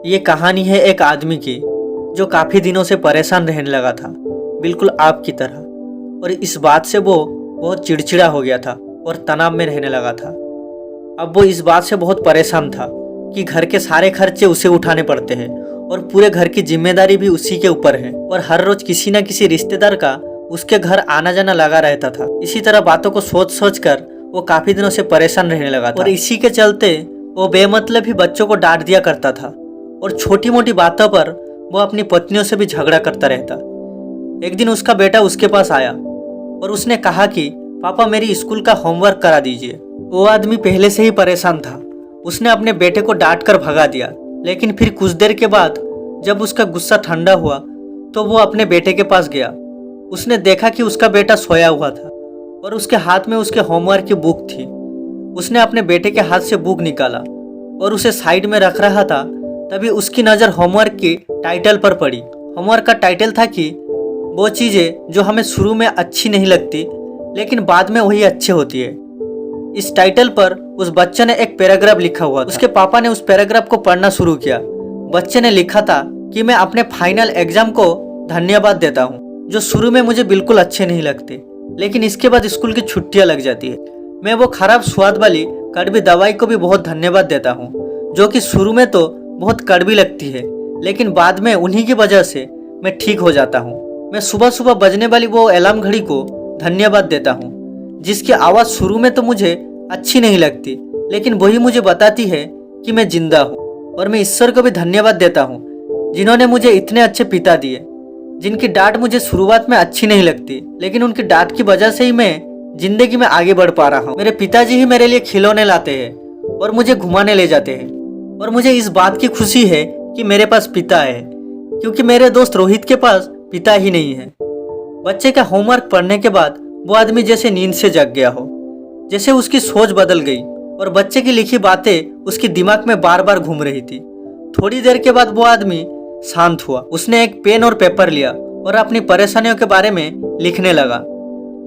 ये कहानी है एक आदमी की जो काफ़ी दिनों से परेशान रहने लगा था, बिल्कुल आपकी तरह। और इस बात से वो बहुत चिड़चिड़ा हो गया था और तनाव में रहने लगा था। अब वो इस बात से बहुत परेशान था कि घर के सारे खर्चे उसे उठाने पड़ते हैं और पूरे घर की जिम्मेदारी भी उसी के ऊपर है और हर रोज किसी न किसी रिश्तेदार का उसके घर आना जाना लगा रहता था। इसी तरह बातों को सोच सोच कर वो काफ़ी दिनों से परेशान रहने लगा था और इसी के चलते वो बेमतलब ही बच्चों को डांट दिया करता था और छोटी मोटी बातों पर वो अपनी पत्नियों से भी झगड़ा करता रहता। एक दिन उसका बेटा उसके पास आया और उसने कहा कि पापा मेरी स्कूल का होमवर्क करा दीजिए। वो आदमी पहले से ही परेशान था। उसने अपने बेटे को डांट कर भगा दिया, लेकिन फिर कुछ देर के बाद जब उसका गुस्सा ठंडा हुआ तो वो अपने बेटे के पास गया। उसने देखा कि उसका बेटा सोया हुआ था और उसके हाथ में उसके होमवर्क की बुक थी। उसने अपने बेटे के हाथ से बुक निकाला और उसे साइड में रख रहा था, तभी उसकी नज़र होमवर्क की टाइटल पर पड़ी। होमवर्क का टाइटल था कि वो चीज़ें जो हमें शुरू में अच्छी नहीं लगती लेकिन बाद में वही अच्छी होती है। इस टाइटल पर उस बच्चे ने एक पैराग्राफ लिखा हुआ था। उसके पापा ने उस पैराग्राफ को पढ़ना शुरू किया। बच्चे ने लिखा था कि मैं अपने फाइनल एग्जाम को धन्यवाद देता हूँ, जो शुरू में मुझे बिल्कुल अच्छे नहीं लगते, लेकिन इसके बाद स्कूल की छुट्टियाँ लग जाती है। मैं वो खराब स्वाद वाली कड़वी दवाई को भी बहुत धन्यवाद देता हूँ, जो कि शुरू में तो बहुत कड़वी लगती है, लेकिन बाद में उन्हीं की वजह से मैं ठीक हो जाता हूँ। मैं सुबह सुबह बजने वाली वो अलार्म घड़ी को धन्यवाद देता हूँ, जिसकी आवाज़ शुरू में तो मुझे अच्छी नहीं लगती, लेकिन वही मुझे बताती है कि मैं जिंदा हूँ। और मैं ईश्वर को भी धन्यवाद देता हूँ, जिन्होंने मुझे इतने अच्छे पिता दिए, जिनकी डांट मुझे शुरुआत में अच्छी नहीं लगती, लेकिन उनकी डांट की वजह से ही मैं जिंदगी में आगे बढ़ पा रहा हूँ। मेरे पिताजी ही मेरे लिए खिलौने लाते हैं और मुझे घुमाने ले जाते हैं, और मुझे इस बात की खुशी है कि मेरे पास पिता है, क्योंकि मेरे दोस्त रोहित के पास पिता ही नहीं है। बच्चे का होमवर्क पढ़ने के बाद वो आदमी जैसे नींद से जग गया हो, जैसे उसकी सोच बदल गई और बच्चे की लिखी बातें उसके दिमाग में बार बार घूम रही थी। थोड़ी देर के बाद वो आदमी शांत हुआ। उसने एक पेन और पेपर लिया और अपनी परेशानियों के बारे में लिखने लगा।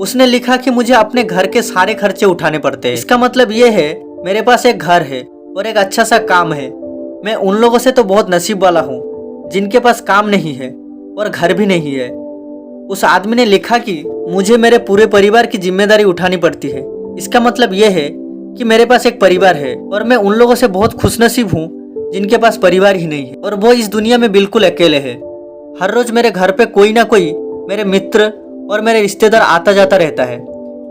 उसने लिखा कि मुझे अपने घर के सारे खर्चे उठाने पड़ते हैं। इसका मतलब ये है मेरे पास एक घर है और एक अच्छा सा काम है। मैं उन लोगों से तो बहुत नसीब वाला हूँ जिनके पास काम नहीं है और घर भी नहीं है। उस आदमी ने लिखा कि मुझे मेरे पूरे परिवार की जिम्मेदारी उठानी पड़ती है। इसका मतलब यह है कि मेरे पास एक परिवार है और मैं उन लोगों से बहुत खुशनसीब हूँ जिनके पास परिवार ही नहीं है और वो इस दुनिया में बिल्कुल अकेले है। हर रोज मेरे घर पे कोई ना कोई मेरे मित्र और मेरे रिश्तेदार आता जाता रहता है।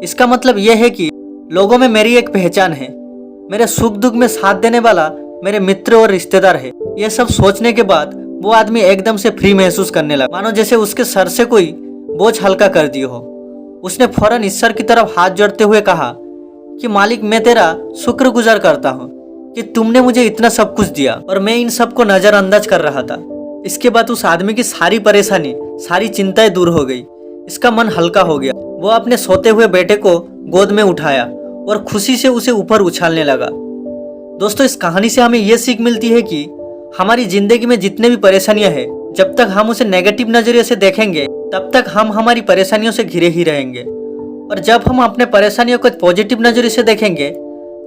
इसका मतलब यह है कि लोगों में मेरी एक पहचान है। मेरे सुख दुख में साथ देने वाला मेरे मित्र और रिश्तेदार है। यह सब सोचने के बाद वो आदमी एकदम से फ्री महसूस करने लगा, मानो जैसे उसके सर से कोई बोझ हल्का कर दिया हो। उसने फौरन ईश्वर की तरफ हाथ जोड़ते हुए कहा कि मालिक, मैं तेरा शुक्रगुजार करता हूँ कि तुमने मुझे इतना सब कुछ दिया और मैं इन सब को नजरअंदाज कर रहा था। इसके बाद उस आदमी की सारी परेशानी, सारी चिंताएं दूर हो गई। इसका मन हल्का हो गया। वो अपने सोते हुए बेटे को गोद में उठाया और खुशी से उसे ऊपर उछालने लगा। दोस्तों, इस कहानी से हमें यह सीख मिलती है कि हमारी जिंदगी में जितने भी परेशानियां हैं, जब तक हम उसे नेगेटिव नजरिए से देखेंगे तब तक हम हमारी परेशानियों से घिरे ही रहेंगे, और जब हम अपने परेशानियों को पॉजिटिव नजरिए से देखेंगे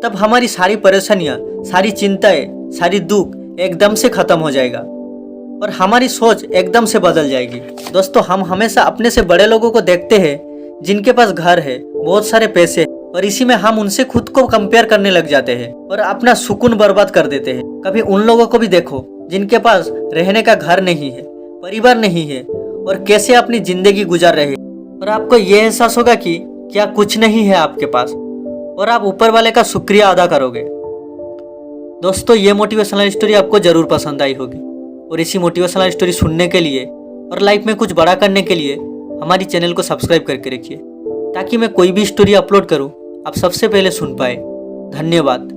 तब हमारी सारी परेशानियां, सारी चिंताएं, सारी दुख एकदम से खत्म हो जाएगा और हमारी सोच एकदम से बदल जाएगी। दोस्तों, हम हमेशा अपने से बड़े लोगों को देखते हैं जिनके पास घर है, बहुत सारे पैसे, और इसी में हम उनसे खुद को कंपेयर करने लग जाते हैं और अपना सुकून बर्बाद कर देते हैं। कभी उन लोगों को भी देखो जिनके पास रहने का घर नहीं है, परिवार नहीं है, और कैसे अपनी जिंदगी गुजार रहे हैं, और आपको यह एहसास होगा कि क्या कुछ नहीं है आपके पास, और आप ऊपर वाले का शुक्रिया अदा करोगे। दोस्तों, ये मोटिवेशनल स्टोरी आपको जरूर पसंद आई होगी, और इसी मोटिवेशनल स्टोरी सुनने के लिए और लाइफ में कुछ बड़ा करने के लिए हमारी चैनल को सब्सक्राइब करके रखिए, ताकि मैं कोई भी स्टोरी अपलोड करूं आप सबसे पहले सुन पाए। धन्यवाद।